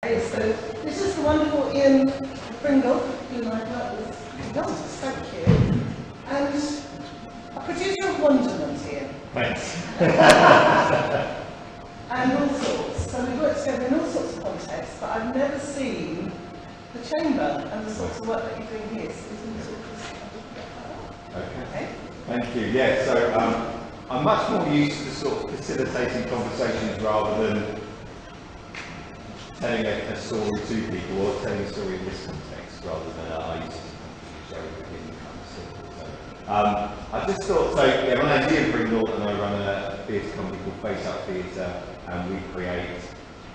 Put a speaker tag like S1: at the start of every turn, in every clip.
S1: So this is the wonderful Ian Pringle, whom I've worked with once, thank you, and a producer of wonderment here.
S2: Thanks.
S1: And all sorts. So we've worked together in all sorts of contexts, but I've never seen the chamber and the sorts of work that you're doing here. So we can sort of
S2: Okay. Thank you. Yeah, so I'm much more used to sort of facilitating conversations rather than telling a story to people or telling a story in this context rather than I used to show it in kind of circles. So, I just thought, so yeah, my name's Ian Pringle and I run a theatre company called Faceup Theatre, and we create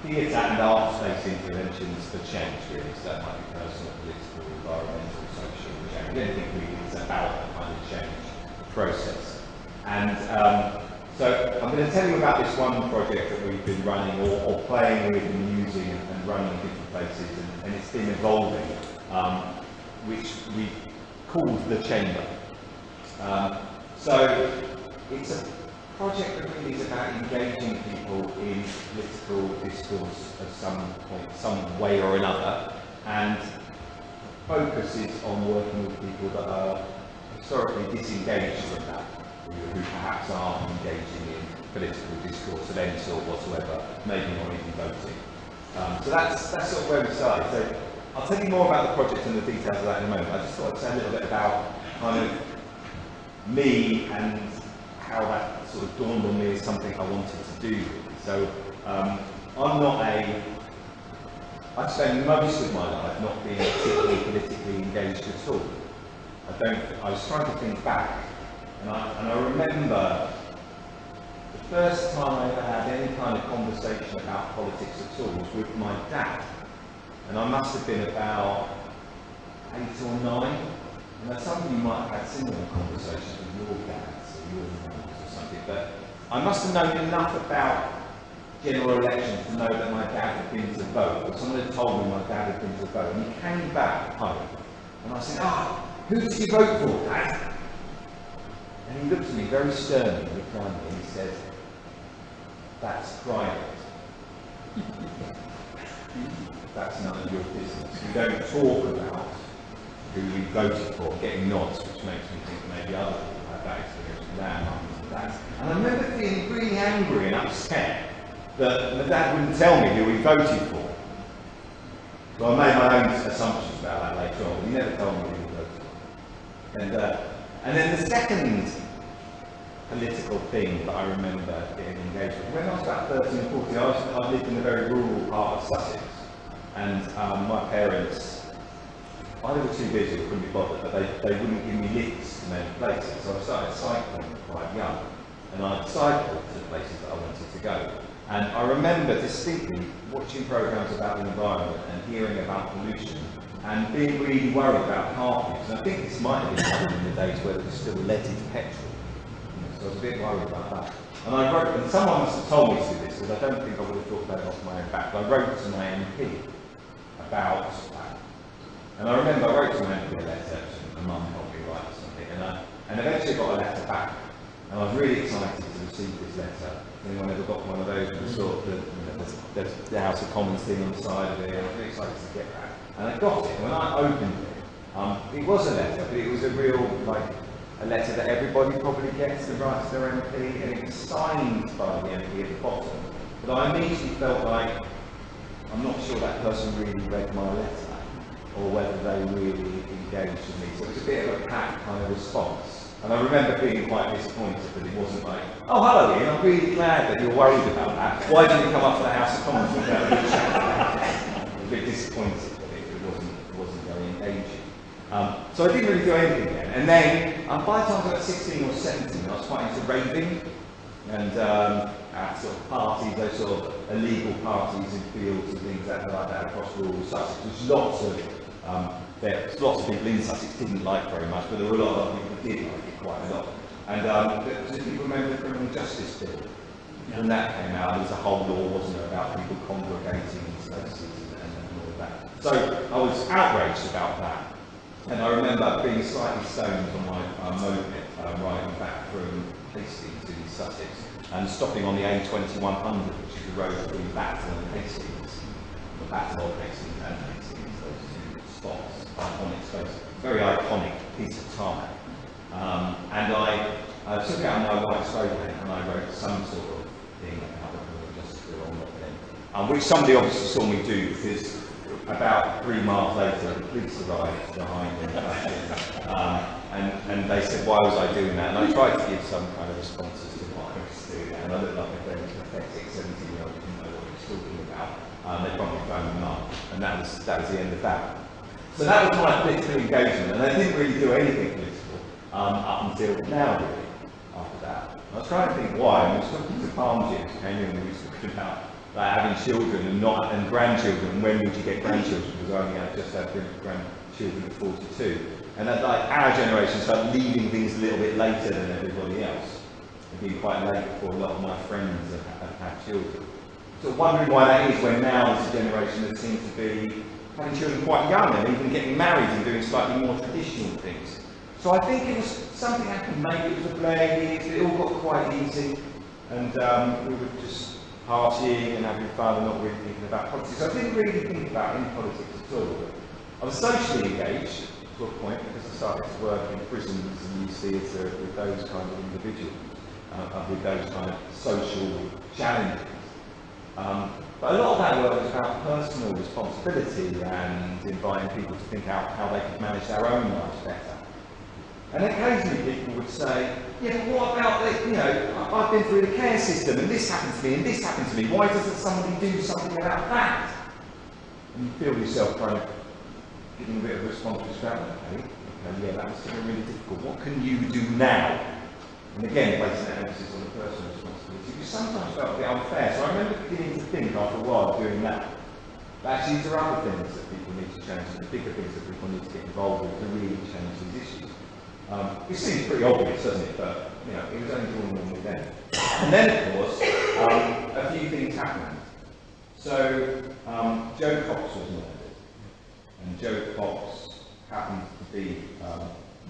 S2: theatre and art-based interventions for change, really. So that might be personal, political, environmental, social change. Anything really is about the kind of change process. And so I'm going to tell you about this one project that we've been running or playing with and using and running in different places, and it's been evolving, which we called The Chamber. So it's a project that really is about engaging people in political discourse of some point, some way or another, and focuses on working with people that are historically disengaged from that, who perhaps aren't engaging in political discourse of any sort whatsoever, maybe not even voting. So that's sort of where we started. So I'll tell you more about the project and the details of that in a moment. I just thought I'd say a little bit about kind of me and how that sort of dawned on me as something I wanted to do. So I spend most of my life not being particularly politically engaged at all. I was trying to think back, and I remember the first time I ever had any kind of conversation about politics at all was with my dad. And I must have been about 8 or 9. And some of you might have had similar conversations with your dads or your mums or something, but I must have known enough about general elections to know that my dad had been to vote, or someone had told me my dad had been to vote. And he came back home, and I said, who did you vote for, Dad? And he looked at me very sternly, looked around me, and he said, that's private. That's none of your business. We don't talk about who we voted for, getting nods, which makes me think maybe other people have that experience with their mums and dads. And I remember feeling really angry and upset that my dad wouldn't tell me who he voted for. So I made my own assumptions about that later on, but he never told me who he voted for. And then the second political thing that I remember getting engaged with, when I was about 13 or 14, I lived in a very rural part of Sussex, and my parents, either were too busy or couldn't be bothered, but they wouldn't give me lifts to many places, so I started cycling quite young, and I cycled to the places that I wanted to go. And I remember distinctly watching programmes about the environment and hearing about pollution and being really worried about car fumes. And I think this might have been in the days where there was still leaded petrol. So I was a bit worried about that. And I wrote, and someone must have told me to do this, because I don't think I would have thought about it off my own back, but I wrote to my MP about that. And I remember I wrote to my MP a letter, and my mum helped me write something, and eventually got a letter back. And I was really excited to receive this letter. Anyone ever got one of those with the sort of the House of Commons thing on the side of it? I was really excited to get that. And I got it. And when I opened it was a letter, but it was a real, a letter that everybody probably gets to write to their MP, and it was signed by the MP at the bottom. But I immediately felt like, I'm not sure that person really read my letter, or whether they really engaged with me. So it was a bit of a pat kind of response. And I remember being quite disappointed that it wasn't like, oh, hello Ian, I'm really glad that you're worried about that. Why didn't you come up to the House of Commons without a big chat? I was a bit disappointed that it wasn't very engaging. So I didn't really do anything then. And then, by the time I was 16 or 17, I was quite into raving. And at sort of parties, those sort of illegal parties in fields and things like that across rural Sussex. There's lots of people in Sussex didn't like very much, but there were a lot of people who did like it quite a lot. And do people remember the criminal justice bill? Yeah. When that came out, there was a whole law, wasn't there, about people congregating in spaces and all of that. So I was outraged about that. And I remember being slightly stoned on my moped, riding back from Hastings in Sussex, and stopping on the A2100, which is the road between Battle and Hastings. the battle of Hastings and Hastings, those two spots on its face. Very iconic piece of tarmac. And I took out my white spray pen and I wrote some sort of thing about the criminal justice bill on that thing, which somebody obviously saw me do, because about 3 miles later the police arrived behind me and they said, why was I doing that? And I tried to give some kind of responses to why I was doing that, and I looked like a very pathetic 17-year-old who didn't know what he was talking about. They probably phoned them up, and that was the end of that. So that was my political engagement, and I didn't really do anything political up until now, really, after that. I was trying to think why, and I was talking to Palm Jim, who came in, and we were talking about having children and grandchildren, and when would you get grandchildren, because I only just had grandchildren at 42. And that, like, our generation started leaving things a little bit later than everybody else. It'd been quite late before a lot of my friends have had children. So wondering why that is, when now there's a generation that seems to be having children quite young and even getting married and doing slightly more traditional things. So I think it was something I could make. It was a play, it all got quite easy, and we were just partying and having fun and not really thinking about politics. So I didn't really think about any politics at all. I was socially engaged to a point, because I started to work in prisons and youth theatre with those kind of individuals, with those kind of social challenges. But a lot of that work was about personal responsibility and inviting people to think out how they could manage their own lives better. And occasionally people would say, yeah, but what about this? You know, I've been through the care system and this happened to me and this happened to me. Why doesn't somebody do something about that? And you feel yourself kind of giving a bit of a response to that. Okay, yeah, that was really difficult. What can you do now? And again, placing that emphasis on the personal responsibility, which sometimes felt a bit unfair. So I remember beginning to think after a while doing that. But actually, there are other things that people need to change, and the bigger things that people need to get involved with to really change these issues. It seems pretty obvious, doesn't it? But you know, it was only dawning on me then. And then, of course, a few things happened. So Joe Cox was murdered, and Joe Cox happened to be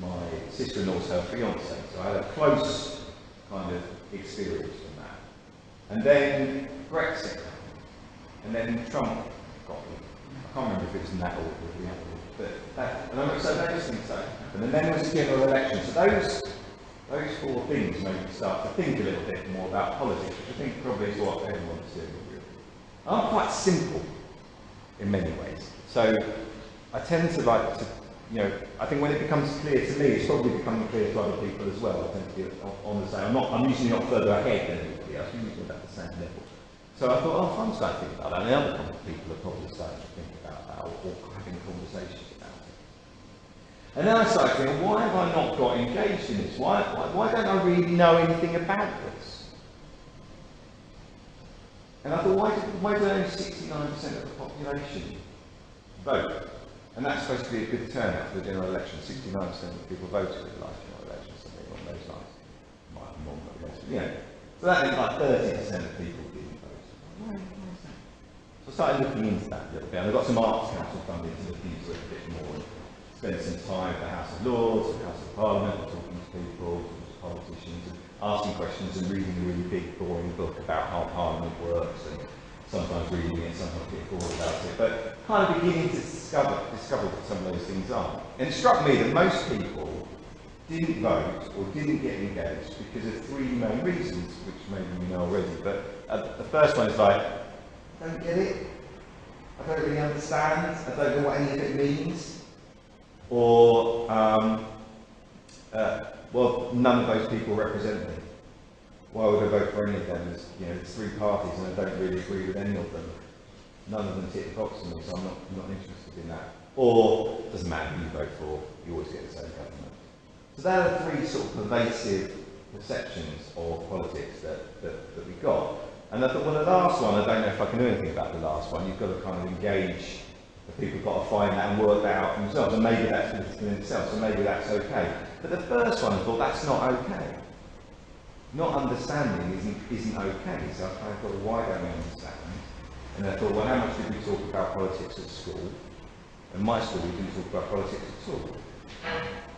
S2: my sister-in-law's her fiance, so I had a close kind of experience from that. And then Brexit happened, and then Trump got in. I can't remember if it was in that order, but so those things started to happen. And then there was the general election. So those 4 things made me start to think a little bit more about politics, which I think probably is what everyone's doing, really. I'm quite simple in many ways. So I tend to like to, you know, I think when it becomes clear to me, it's probably becoming clear to other people as well. I tend to be on the same. I'm usually not further ahead than anybody else. I'm usually at the same level. So I thought, oh, I'm starting to think about that. And the other people are probably starting to think about that, or having conversations about it. And then I started thinking, why have I not got engaged in this? Why don't I really know anything about this? And I thought, why do only 69% of the population vote? And that's supposed to be a good turnout for the general election. 69% of people voted in the last general election, something along those lines. Might have more, but less. You know. So that means like 30% of people didn't vote. Why is that? So I started looking into that a little bit, and I got some Arts Council funding to look into it a bit more, and spent some time at the House of Lords, the House of Parliament, talking to people, talking to politicians, and asking questions and reading a really big, boring book about how Parliament works, and sometimes reading it, sometimes getting bored about it, but kind of beginning to discover what some of those things are. And it struck me that most people didn't vote or didn't get engaged because of 3 main reasons, which maybe you know already. But the first one is like, I don't get it, I don't really understand, I don't know what any of it means, or well, none of those people represent me. Why would I vote for any of them? There's 3 parties and I don't really agree with any of them. None of them tick the box for me, so I'm not interested in that. Or, it doesn't matter who you vote for, you always get the same government. So there are 3 sort of pervasive perceptions of politics that we got. And I thought, well, the last one, I don't know if I can do anything about the last one. You've got to kind of engage, the people have got to find that and work that out for themselves, and maybe that's political in itself, so maybe that's okay. But the first one, I thought, that's not okay. Not understanding isn't okay, so I kind of thought, well, why don't we understand? And I thought, well, how much did we talk about politics at school? In my school, we didn't talk about politics at all.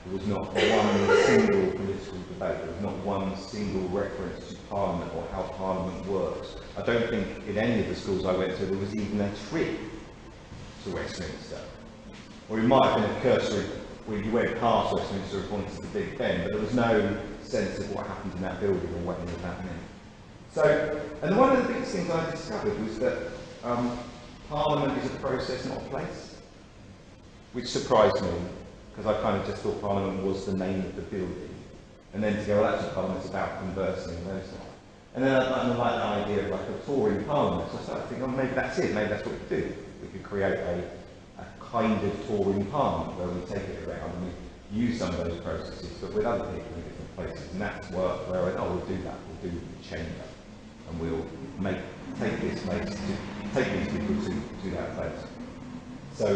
S2: There was not one single political debate, there was not one single reference to Parliament or how Parliament works. I don't think in any of the schools I went to there was even a trip to Westminster. Or it might have been a cursory, where you went past Westminster and pointed to the Big Ben, but there was no sense of what happened in that building or what was happening. So, and one of the biggest things I discovered was that Parliament is a process, not a place, which surprised me, because I kind of just thought Parliament was the name of the building. And then to go, well, actually Parliament's about conversing and those things. And then I like the idea of like a touring Parliament, so I started thinking, well, maybe that's it, maybe that's what we do. We could create a kind of touring Parliament where we take it around and we use some of those processes, but with other people in different places. And that's where I went, oh, we'll do that, we'll do the chamber. And we'll take these people to that place. So,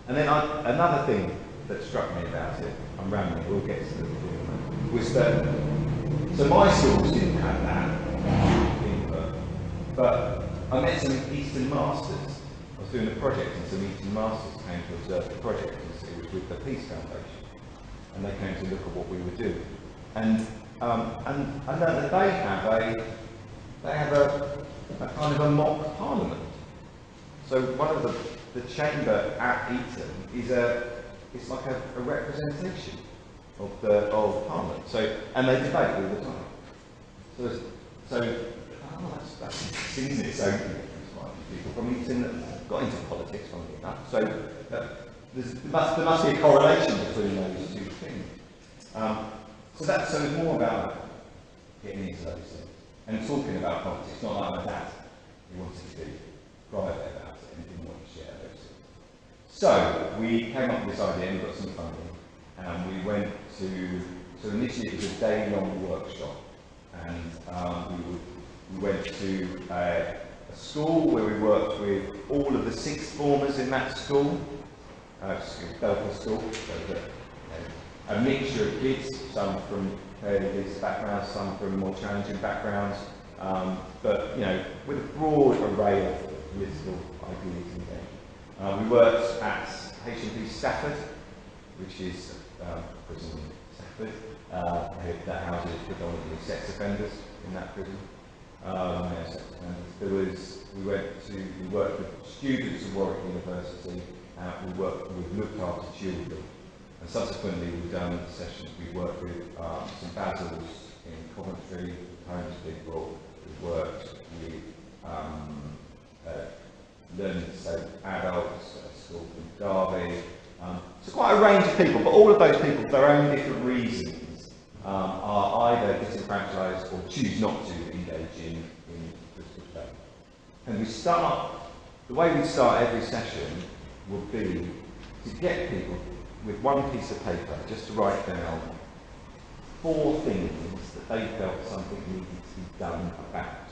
S2: and then another thing that struck me about it, I'm rambling, we'll get to the thing, was that, so my schools didn't have that input, but I met some Eastern Masters. I was doing a project and some Eastern Masters came to observe the project, and it was with the Peace Foundation, and they came to look at what we were doing. And I know that they have a kind of a mock parliament. So one of the chamber at Eton is it's like a representation of Parliament. So, and they debate all the time. So that's interesting, isn't it? So people from Eton that got into politics, funnily enough. So there must be a correlation between those two things. So it's more about getting into those things and talking about politics. Not like my dad, who wanted to be private about it and didn't want to share those things. So we came up with this idea and we got some funding, and we went to. So initially it was a day-long workshop, and we went to a school where we worked with all of the sixth formers in that school, Belfast School, so a mixture of kids, some from fairly decent backgrounds, some from more challenging backgrounds, but you know, with a broad array of political ideas and things. We worked at H&P Stafford, which is prison in Stafford, that houses predominantly sex offenders in that prison. Sex offenders. We worked with students at Warwick University. We looked after children. And subsequently, we've done sessions. We worked with St Basil's in Coventry, homeless people. We've worked with learning disabled adults at a school in Derby. So quite a range of people, but all of those people, for their own different reasons, are either disenfranchised or choose not to engage in political debate. And the way we start every session would be to get people with one piece of paper just to write down 4 things that they felt something needed to be done about.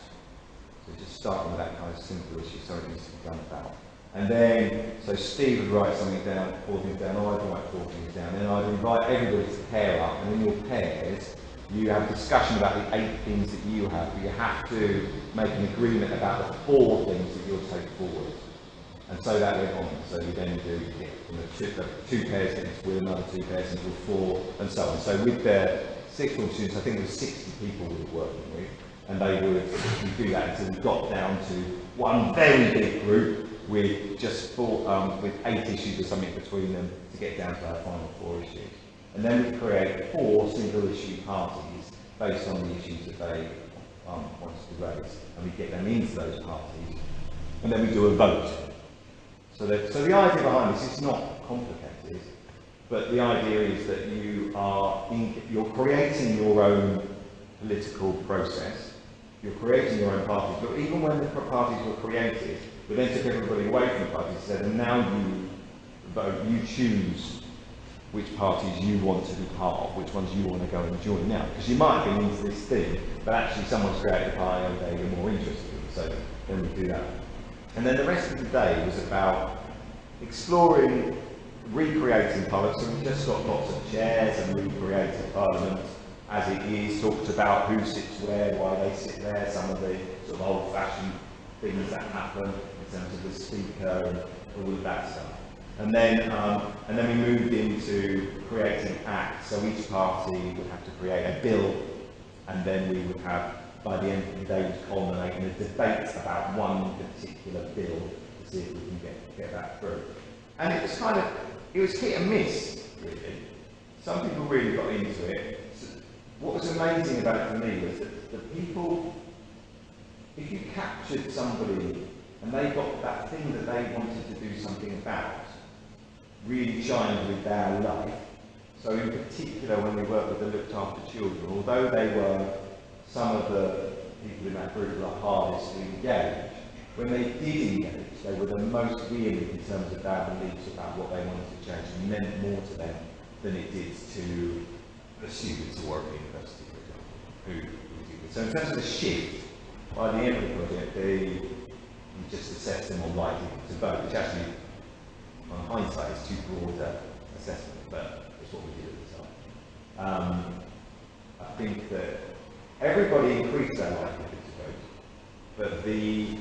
S2: So just start with that kind of simple issue, something needs to be done about. And then, so Steve would write something down, 4 things down, I'd write 4 things down, then I'd invite everybody to pair up, and in your pairs, you have a discussion about the 8 things that you have, but you have to make an agreement about the 4 things that you'll take forward. And so that went on. So you then do two pairs with another 2 pairs until 4, and so on. So with the sixth form students, I think there were 60 people we were working with, and they would do that until we got down to one very big group with just 4, with 8 issues or something between them to get down to our final 4 issues. And then we create 4 single issue parties based on the issues that they want to raise, and we get them into those parties, and then we do a vote. So the idea behind this is not complicated, but the idea is that you're creating your own political process, you're creating your own parties, but even when the parties were created, we then took everybody away from the parties and said, and now you vote, you choose which parties you want to be part of, which ones you want to go and join now. Because you might have been into this thing, but actually someone's created a party that you're more interested in, so then we do that. And then the rest of the day was about exploring, recreating Parliament. So we just got lots of chairs and recreated Parliament as it is, talked about who sits where, why they sit there, some of the sort of old-fashioned things that happen in terms of the speaker and all of that stuff. And then we moved into creating acts. So each party would have to create a bill, and then we would have, by the end of the day, would culminate in a debate about one particular bill to see if we can get that through. And it was kind of, it was hit and miss, really. Some people really got into it. So what was amazing about it for me was that the people, if you captured somebody and they got that thing that they wanted to do something about, really shined with their life. So in particular when we worked with the looked after children, although they were some of the people in that group were the hardest to engage, when they did engage, they were the most vehement in terms of their beliefs about what they wanted to change, and meant more to them than it did to the students who work at university, for example, who did it. So in terms of the shift, by the end of the project, we just assessed them on likely to vote, which actually, on hindsight, is too broad an assessment, but it's what we did at the time. I think that everybody increased their likelihood to vote, but the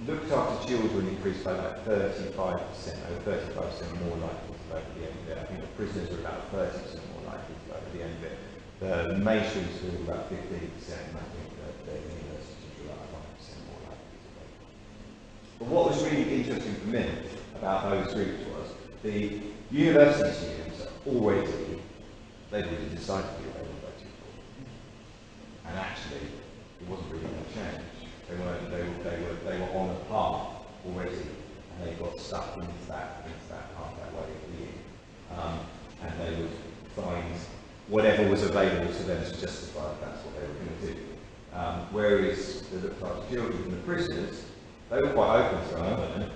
S2: looked after children increased by like 35%, over 35% more likely to vote at the end of it. I think the prisoners were about 30% more likely to vote at the end of it. The mainstream schools were about 15%, and I think that the universities were about 5% more likely to vote. But what was really interesting for me about those groups was the university students already, they'd already decided who they were voting for. And actually, it wasn't really going to change. They were on a path already, and they got stuck into that path, that way of being. And they would find whatever was available to them to justify if that's what they were going to do. Whereas the looked after children and the prisoners, they were quite open to it.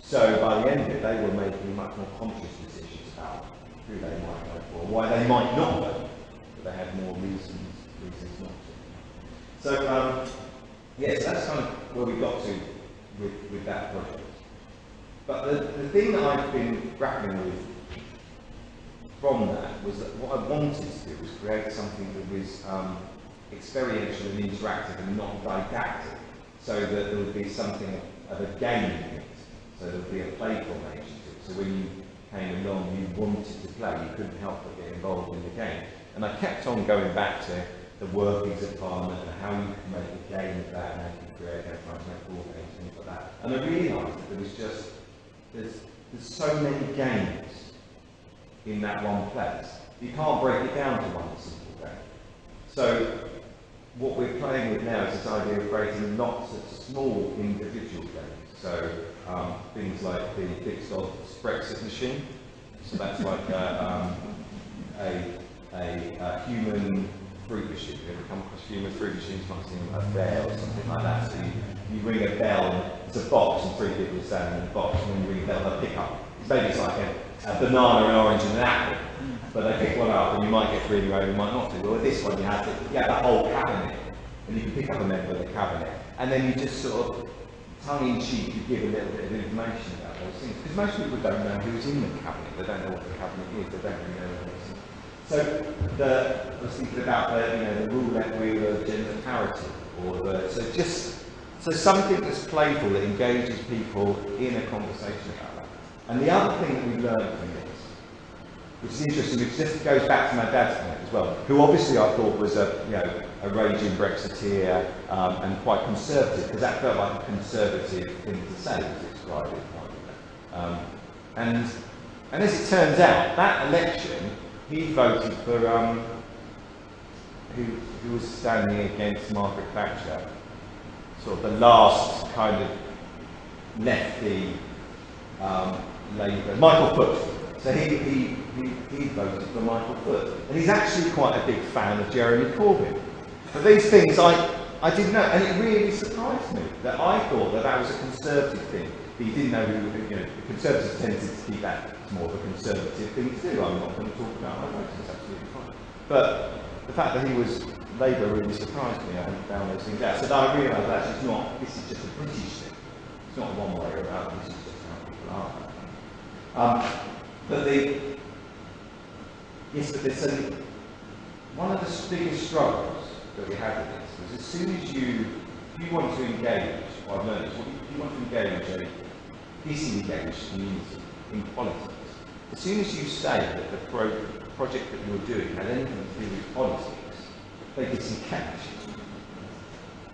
S2: So by the end of it, they were making much more conscious decisions about who they might vote for, why they might not vote, but they had more reasons not to. So yes, that's kind of where we got to with that project. But the thing that I've been grappling with from that was that what I wanted to do was create something that was experiential and interactive and not didactic, so that there would be something of a game in it, so there would be a playful nature to it. So when you came along, you wanted to play, you couldn't help but get involved in the game. And I kept on going back to the workings of Parliament and how you can make a game of that, and how you can create trying to make board games and things like that. And I realised that there was just, there's so many games in that one place. You can't break it down to one simple game. So what we're playing with now is this idea of creating lots of small individual games. So things like the fixed odds Brexit machine. So that's like a human fruit machine. Have you ever come across human fruit machines? You might see them at a fair or something like that. So you ring a bell, it's a box, and 3 people are standing in the box, and when you ring a bell, they'll pick up. Maybe it's like a banana, an orange, and an apple. But they pick one up, and you might get 3 in a row, you might not do. Well, with this one, you have the whole cabinet, and you can pick up a member of the cabinet, and then you just sort of, tongue-in-cheek, you give a little bit of information about those things. Because most people don't know who's in the cabinet, they don't know what the cabinet is, they don't really know what it is. So I was thinking about the roulette wheel of gender parity, or so something that's playful that engages people in a conversation about that. And the other thing that we learned from this, which is interesting, which just goes back to my dad's point as well, who obviously I thought was a raging Brexiteer and quite conservative, because that felt like a conservative thing to say, to describe it. And as it turns out, that election, he voted for who was standing against Margaret Thatcher, sort of the last kind of lefty Labour, Michael Foot. So he voted for Michael Foot, and he's actually quite a big fan of Jeremy Corbyn. But these things I didn't know, and it really surprised me that I thought that was a conservative thing. But he didn't know the Conservatives tended to keep that as more of a conservative thing to do. I'm not going to talk about my vote, it's absolutely fine. But the fact that he was Labour really surprised me. I hadn't found those things out. So then I realised that this is just a British thing. It's not one way or another, this is just how people are. One of the biggest struggles that we had with this was as soon as if you want to engage, what I've learned is, if you want to engage a disengaged community in politics, as soon as you say that the project that you're doing had anything to do with politics, they disengage.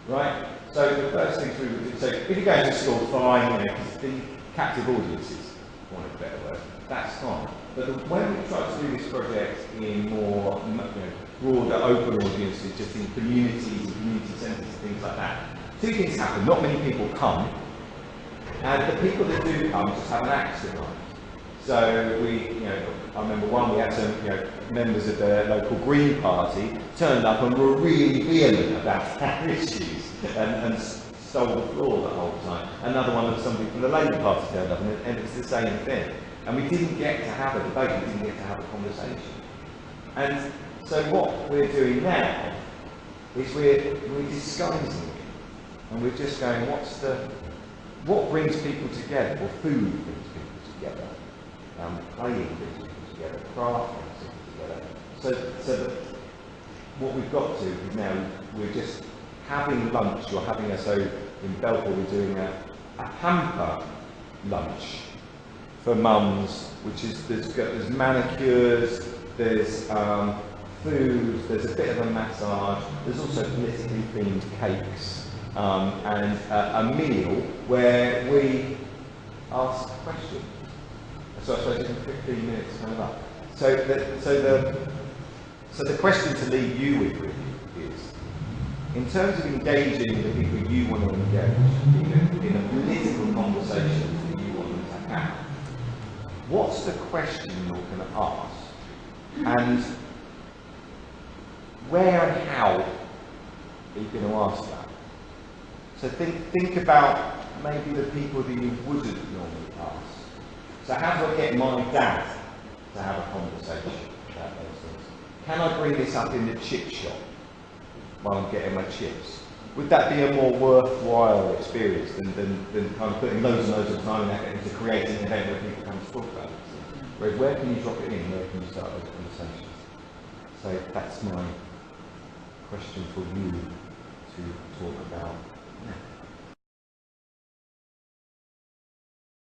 S2: Right? So the first thing we would do, so if you go into school, fine, you know, because the captive audiences, for want of a better word, that's fine. But when we try to do this project in more, you know, broader, open audiences, just in communities and community centres and things like that, two things happen. Not many people come, and the people that do come just have an axe in mind. So we, you know, I remember one, we had some, you know, members of the local Green Party turned up and were really vehement about our issues and stole the floor the whole time. Another one was somebody from the Labour Party turned up, and it's the same thing. And we didn't get to have a debate, we didn't get to have a conversation. And so what we're doing now is we're disguising it. And we're just going, what brings people together? Well, food brings people together. Playing brings people together. Craft brings people together. So that what we've got to is now we're just having lunch, or having so in Belfort we're doing a hamper lunch for mums, which is there's manicures, there's food, there's a bit of a massage, there's also politically themed cakes, and a meal where we ask questions. So I suppose in 15 minutes kind of up. So the question to leave you with really is, in terms of engaging the people you want to engage in a political conversation that you want them to have, what's the question you're going to ask? And where and how are you going to ask that? So think about maybe the people that you wouldn't normally ask. So how do I get my dad to have a conversation about those things? Can I bring this up in the chip shop while I'm getting my chips? Would that be a more worthwhile experience than kind of putting loads and loads of time and effort into creating an event where people come to talk about it? Whereas where can you drop it in? Where can you start those conversations? So that's my question for you to talk about.